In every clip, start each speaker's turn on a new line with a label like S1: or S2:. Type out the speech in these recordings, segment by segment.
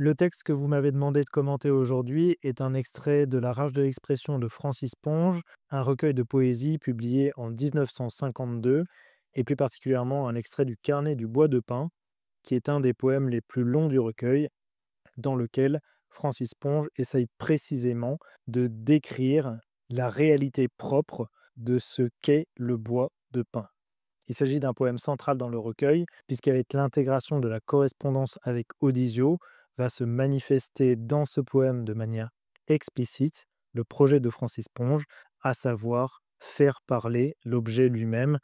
S1: Le texte que vous m'avez demandé de commenter aujourd'hui est un extrait de La Rage de l'expression de Francis Ponge, un recueil de poésie publié en 1952, et plus particulièrement un extrait du Carnet du bois de pin, qui est un des poèmes les plus longs du recueil, dans lequel Francis Ponge essaye précisément de décrire la réalité propre de ce qu'est le bois de pin. Il s'agit d'un poème central dans le recueil, puisqu'avec l'intégration de la correspondance avec Audisio, va se manifester dans ce poème de manière explicite le projet de Francis Ponge, à savoir faire parler l'objet lui-même,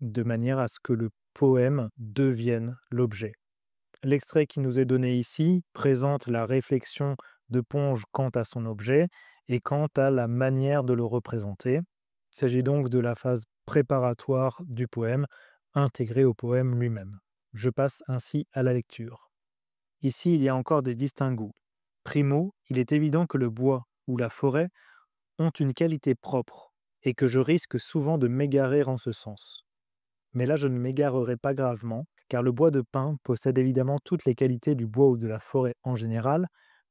S1: de manière à ce que le poème devienne l'objet. L'extrait qui nous est donné ici présente la réflexion de Ponge quant à son objet et quant à la manière de le représenter. Il s'agit donc de la phase préparatoire du poème, intégrée au poème lui-même. Je passe ainsi à la lecture. Ici, il y a encore des distinguos. Primo, il est évident que le bois ou la forêt ont une qualité propre et que je risque souvent de m'égarer en ce sens. Mais là, je ne m'égarerai pas gravement, car le bois de pin possède évidemment toutes les qualités du bois ou de la forêt en général,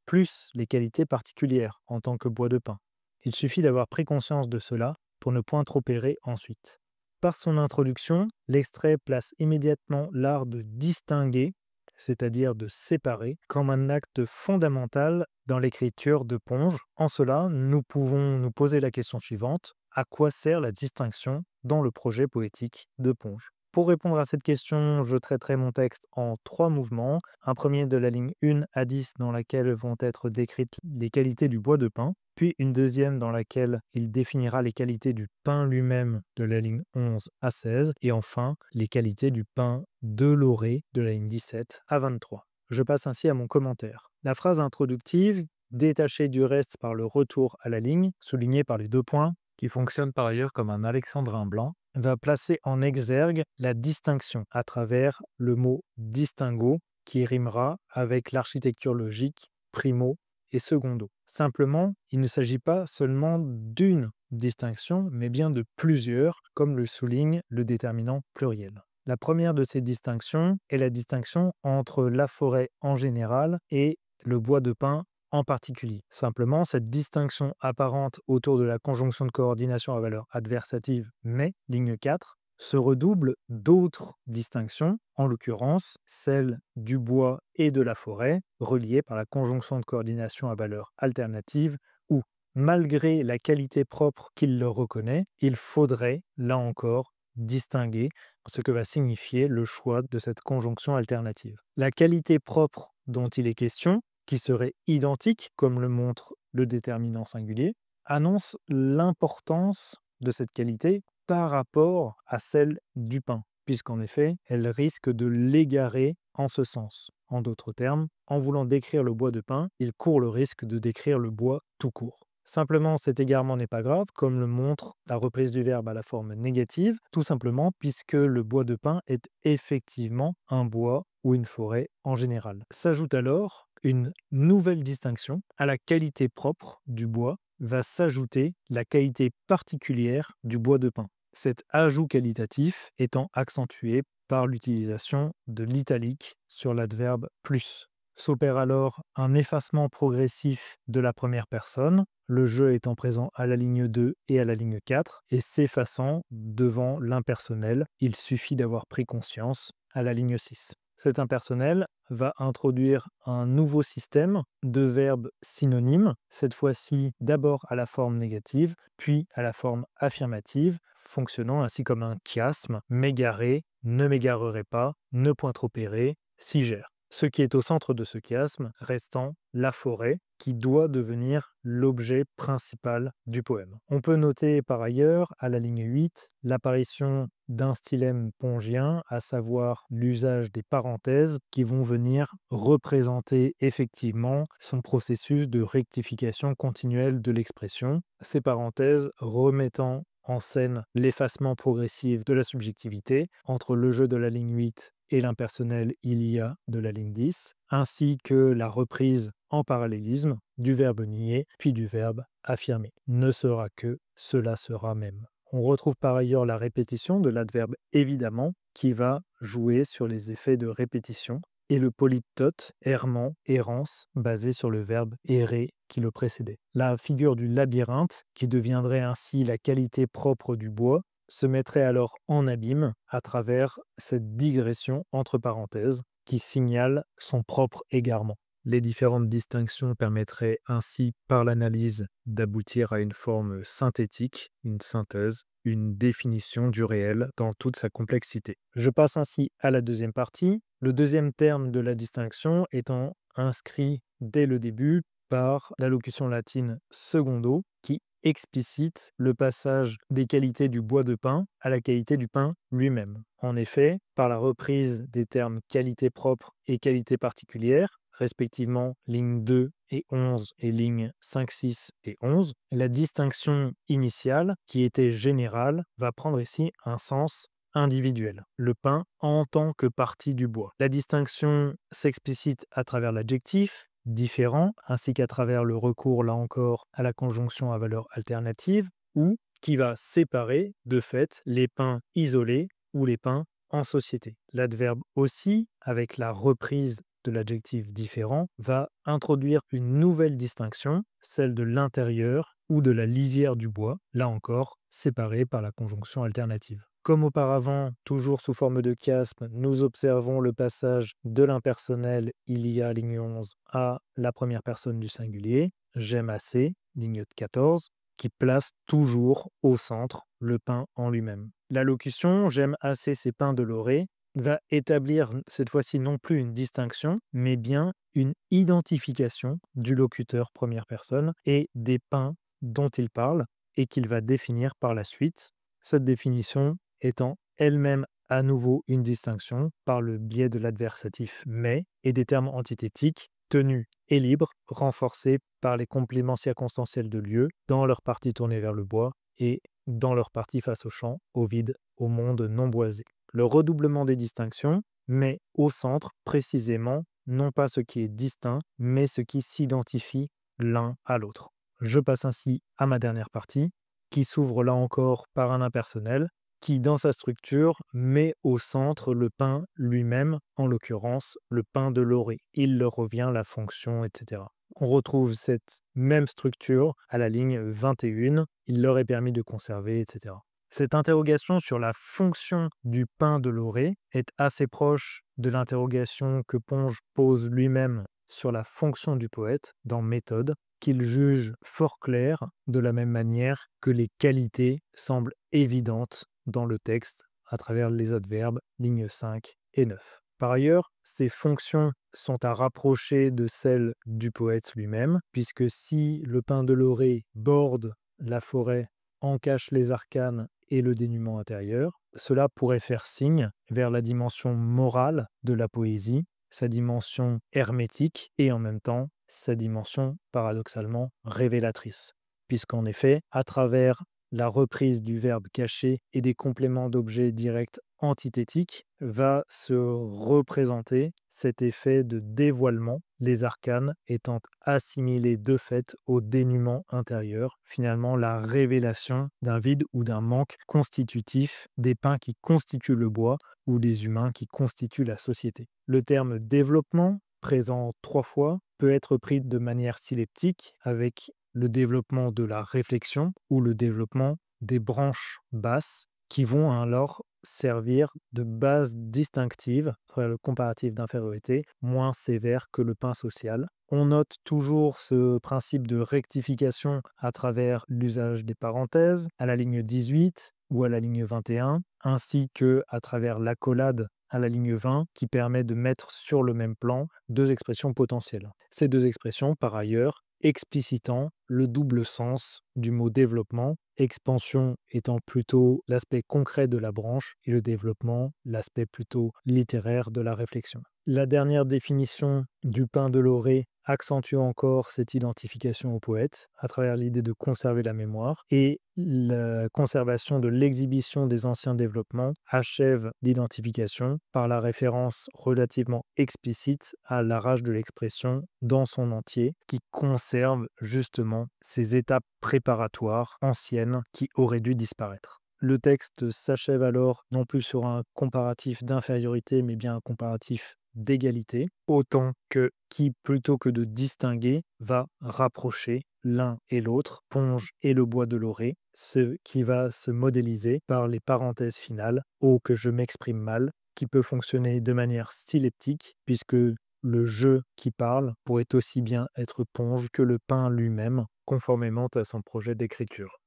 S1: plus les qualités particulières en tant que bois de pin. Il suffit d'avoir pris conscience de cela pour ne point trop errer ensuite. Par son introduction, l'extrait place immédiatement l'art de distinguer, c'est-à-dire de séparer, comme un acte fondamental dans l'écriture de Ponge. En cela, nous pouvons nous poser la question suivante: à quoi sert la distinction dans le projet poétique de Ponge? Pour répondre à cette question, je traiterai mon texte en 3 mouvements. Un premier de la ligne 1 à 10 dans laquelle vont être décrites les qualités du bois de pin, puis une deuxième dans laquelle il définira les qualités du pin lui-même de la ligne 11 à 16, et enfin les qualités du pin de l'orée de la ligne 17 à 23. Je passe ainsi à mon commentaire. La phrase introductive, détachée du reste par le retour à la ligne, soulignée par les 2 points, qui fonctionne par ailleurs comme un alexandrin blanc, va placer en exergue la distinction à travers le mot distinguo qui rimera avec l'architecture logique primo et secondo. Simplement, il ne s'agit pas seulement d'une distinction, mais bien de plusieurs, comme le souligne le déterminant pluriel. La première de ces distinctions est la distinction entre la forêt en général et le bois de pin en particulier. Simplement, cette distinction apparente autour de la conjonction de coordination à valeur adversative mais, ligne 4, se redouble d'autres distinctions, en l'occurrence celle du bois et de la forêt, reliées par la conjonction de coordination à valeur alternative, où, malgré la qualité propre qu'il leur reconnaît, il faudrait, là encore, distinguer ce que va signifier le choix de cette conjonction alternative. La qualité propre dont il est question, qui serait identique, comme le montre le déterminant singulier, annonce l'importance de cette qualité par rapport à celle du pain, puisqu'en effet, elle risque de l'égarer en ce sens. En d'autres termes, en voulant décrire le bois de pin, il court le risque de décrire le bois tout court. Simplement, cet égarement n'est pas grave, comme le montre la reprise du verbe à la forme négative, tout simplement puisque le bois de pin est effectivement un bois ou une forêt en général. S'ajoute alors une nouvelle distinction. À la qualité propre du bois va s'ajouter la qualité particulière du bois de pin. Cet ajout qualitatif étant accentué par l'utilisation de l'italique sur l'adverbe plus. S'opère alors un effacement progressif de la première personne, le jeu étant présent à la ligne 2 et à la ligne 4, et s'effaçant devant l'impersonnel. Il suffit d'avoir pris conscience à la ligne 6. Cet impersonnel va introduire un nouveau système de verbes synonymes, cette fois-ci d'abord à la forme négative, puis à la forme affirmative, fonctionnant ainsi comme un chiasme: m'égarer, ne m'égarerai pas, ne point trop errer, si gère. Ce qui est au centre de ce chiasme restant la forêt, qui doit devenir l'objet principal du poème. On peut noter par ailleurs, à la ligne 8, l'apparition d'un stylème pongien, à savoir l'usage des parenthèses qui vont venir représenter effectivement son processus de rectification continuelle de l'expression. Ces parenthèses remettant en scène l'effacement progressif de la subjectivité entre le jeu de la ligne 8 et l'impersonnel il y a de la ligne 10, ainsi que la reprise en parallélisme du verbe nier puis du verbe affirmer. Ne sera que, cela sera même. On retrouve par ailleurs la répétition de l'adverbe évidemment qui va jouer sur les effets de répétition et le polyptote, errement, errance, basé sur le verbe errer qui le précédait. La figure du labyrinthe, qui deviendrait ainsi la qualité propre du bois, se mettrait alors en abîme à travers cette digression entre parenthèses qui signale son propre égarement. Les différentes distinctions permettraient ainsi, par l'analyse, d'aboutir à une forme synthétique, une synthèse, une définition du réel dans toute sa complexité. Je passe ainsi à la deuxième partie, le deuxième terme de la distinction étant inscrit dès le début par la locution latine secondo, qui explicite le passage des qualités du bois de pin à la qualité du pain lui-même. En effet, par la reprise des termes qualité propre et qualité particulière, respectivement lignes 2 et 11 et lignes 5, 6 et 11, la distinction initiale, qui était générale, va prendre ici un sens individuel, le pain en tant que partie du bois. La distinction s'explicite à travers l'adjectif, différent, ainsi qu'à travers le recours, là encore, à la conjonction à valeur alternative, ou qui va séparer, de fait, les pains isolés ou les pains en société. L'adverbe aussi, avec la reprise de l'adjectif différent, va introduire une nouvelle distinction, celle de l'intérieur ou de la lisière du bois, là encore séparée par la conjonction alternative. Comme auparavant, toujours sous forme de chiasme, nous observons le passage de l'impersonnel il y a ligne 11 à la première personne du singulier, j'aime assez, ligne 14, qui place toujours au centre le pain en lui-même. La locution j'aime assez ces pains de l'orée va établir cette fois-ci non plus une distinction, mais bien une identification du locuteur première personne et des pains dont il parle et qu'il va définir par la suite. Cette définition étant elle-même à nouveau une distinction par le biais de l'adversatif mais et des termes antithétiques tenus et libres, renforcés par les compléments circonstanciels de lieu dans leur partie tournée vers le bois et dans leur partie face au champ, au vide, au monde non boisé. Le redoublement des distinctions met au centre précisément non pas ce qui est distinct, mais ce qui s'identifie l'un à l'autre. Je passe ainsi à ma dernière partie, qui s'ouvre là encore par un impersonnel, qui dans sa structure met au centre le pain lui-même, en l'occurrence le pain de l'orée. Il leur revient la fonction, etc. On retrouve cette même structure à la ligne 21, il leur est permis de conserver, etc. Cette interrogation sur la fonction du pain de l'orée est assez proche de l'interrogation que Ponge pose lui-même sur la fonction du poète dans Méthode, qu'il juge fort claire de la même manière que les qualités semblent évidentes dans le texte à travers les adverbes, lignes 5 et 9. Par ailleurs, ces fonctions sont à rapprocher de celles du poète lui-même, puisque si le pain de l'orée borde la forêt, en cache les arcanes et le dénuement intérieur, cela pourrait faire signe vers la dimension morale de la poésie, sa dimension hermétique et en même temps sa dimension paradoxalement révélatrice. Puisqu'en effet, à travers la reprise du verbe caché et des compléments d'objets directs antithétiques, va se représenter cet effet de dévoilement, les arcanes étant assimilés de fait au dénuement intérieur, finalement la révélation d'un vide ou d'un manque constitutif des pains qui constituent le bois ou des humains qui constituent la société. Le terme développement, présent 3 fois, peut être pris de manière syleptique avec le développement de la réflexion ou le développement des branches basses qui vont alors servir de base distinctive, le comparatif d'infériorité, moins sévère que le pain social. On note toujours ce principe de rectification à travers l'usage des parenthèses à la ligne 18 ou à la ligne 21, ainsi que à travers l'accolade à la ligne 20 qui permet de mettre sur le même plan deux expressions potentielles. Ces deux expressions, par ailleurs, explicitant le double sens du mot développement, expansion étant plutôt l'aspect concret de la branche et le développement l'aspect plutôt littéraire de la réflexion. La dernière définition du pain de l'orée accentue encore cette identification au poète à travers l'idée de conserver la mémoire et la conservation de l'exhibition des anciens développements achève l'identification par la référence relativement explicite à la rage de l'expression dans son entier qui conserve justement ces étapes préparatoires anciennes qui auraient dû disparaître. Le texte s'achève alors non plus sur un comparatif d'infériorité mais bien un comparatif d'égalité, autant que qui, plutôt que de distinguer, va rapprocher l'un et l'autre, Ponge et le bois de Loré, ce qui va se modéliser par les parenthèses finales, oh que je m'exprime mal, qui peut fonctionner de manière styleptique, puisque le «je» qui parle pourrait aussi bien être Ponge que le pain lui-même, conformément à son projet d'écriture.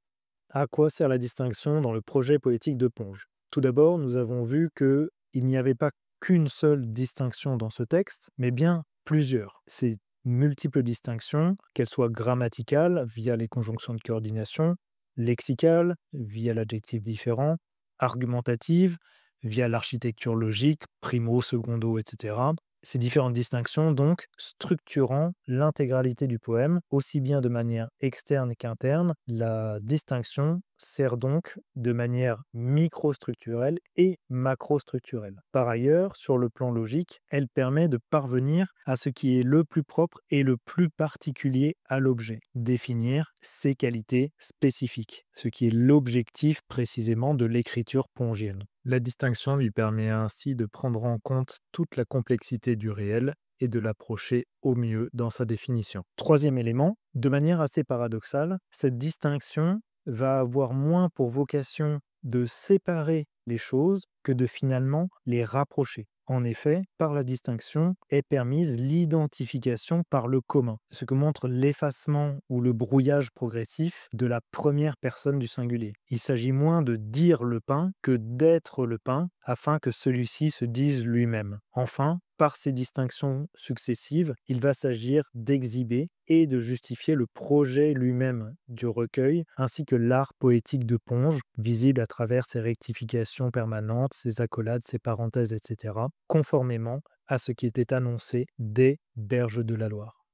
S1: À quoi sert la distinction dans le projet poétique de Ponge? Tout d'abord, nous avons vu que il n'y avait pas qu'une seule distinction dans ce texte, mais bien plusieurs. Ces multiples distinctions, qu'elles soient grammaticales via les conjonctions de coordination, lexicales via l'adjectif différent, argumentatives via l'architecture logique, primo, secondo, etc. Ces différentes distinctions, donc, structurant l'intégralité du poème, aussi bien de manière externe qu'interne, la distinction sert donc de manière microstructurelle et macrostructurelle. Par ailleurs, sur le plan logique, elle permet de parvenir à ce qui est le plus propre et le plus particulier à l'objet, définir ses qualités spécifiques, ce qui est l'objectif précisément de l'écriture pongienne. La distinction lui permet ainsi de prendre en compte toute la complexité du réel et de l'approcher au mieux dans sa définition. Troisième élément, de manière assez paradoxale, cette distinction va avoir moins pour vocation de séparer les choses que de finalement les rapprocher. En effet, par la distinction est permise l'identification par le commun, ce que montre l'effacement ou le brouillage progressif de la première personne du singulier. Il s'agit moins de dire le pain que d'être le pain, afin que celui-ci se dise lui-même. Enfin, par ces distinctions successives, il va s'agir d'exhiber et de justifier le projet lui-même du recueil, ainsi que l'art poétique de Ponge, visible à travers ses rectifications permanentes, ses accolades, ses parenthèses, etc., conformément à ce qui était annoncé des Berges de la Loire.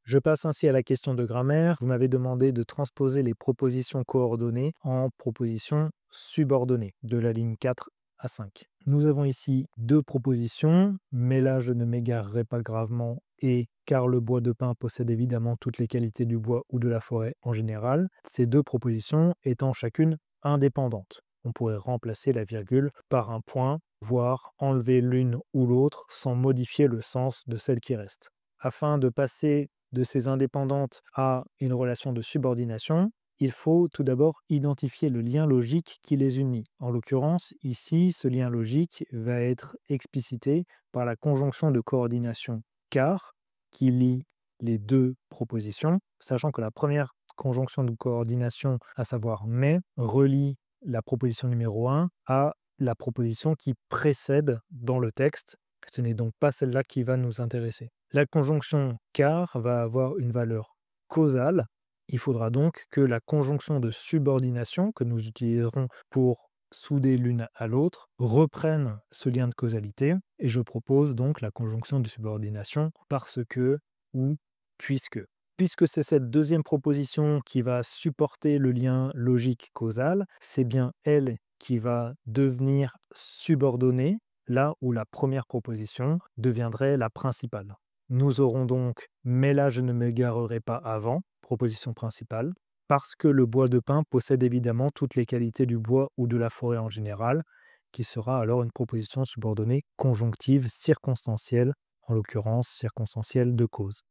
S1: Je passe ainsi à la question de grammaire. Vous m'avez demandé de transposer les propositions coordonnées en propositions subordonnées, de la ligne 4 à 5. Nous avons ici deux propositions, mais là je ne m'égarerai pas gravement et car le bois de pin possède évidemment toutes les qualités du bois ou de la forêt en général, ces deux propositions étant chacune indépendantes. On pourrait remplacer la virgule par un point, voire enlever l'une ou l'autre sans modifier le sens de celle qui reste. Afin de passer de ces indépendantes à une relation de subordination, il faut tout d'abord identifier le lien logique qui les unit. En l'occurrence, ici, ce lien logique va être explicité par la conjonction de coordination car qui lie les deux propositions, sachant que la première conjonction de coordination, à savoir mais, relie la proposition numéro 1 à la proposition qui précède dans le texte. Ce n'est donc pas celle-là qui va nous intéresser. La conjonction car va avoir une valeur causale. Il faudra donc que la conjonction de subordination que nous utiliserons pour souder l'une à l'autre reprenne ce lien de causalité et je propose donc la conjonction de subordination parce que ou puisque. Puisque c'est cette deuxième proposition qui va supporter le lien logique causal, c'est bien elle qui va devenir subordonnée là où la première proposition deviendrait la principale. Nous aurons donc mais là je ne me garerai pas avant, proposition principale, parce que le bois de pin possède évidemment toutes les qualités du bois ou de la forêt en général, qui sera alors une proposition subordonnée conjonctive circonstancielle, en l'occurrence circonstancielle de cause.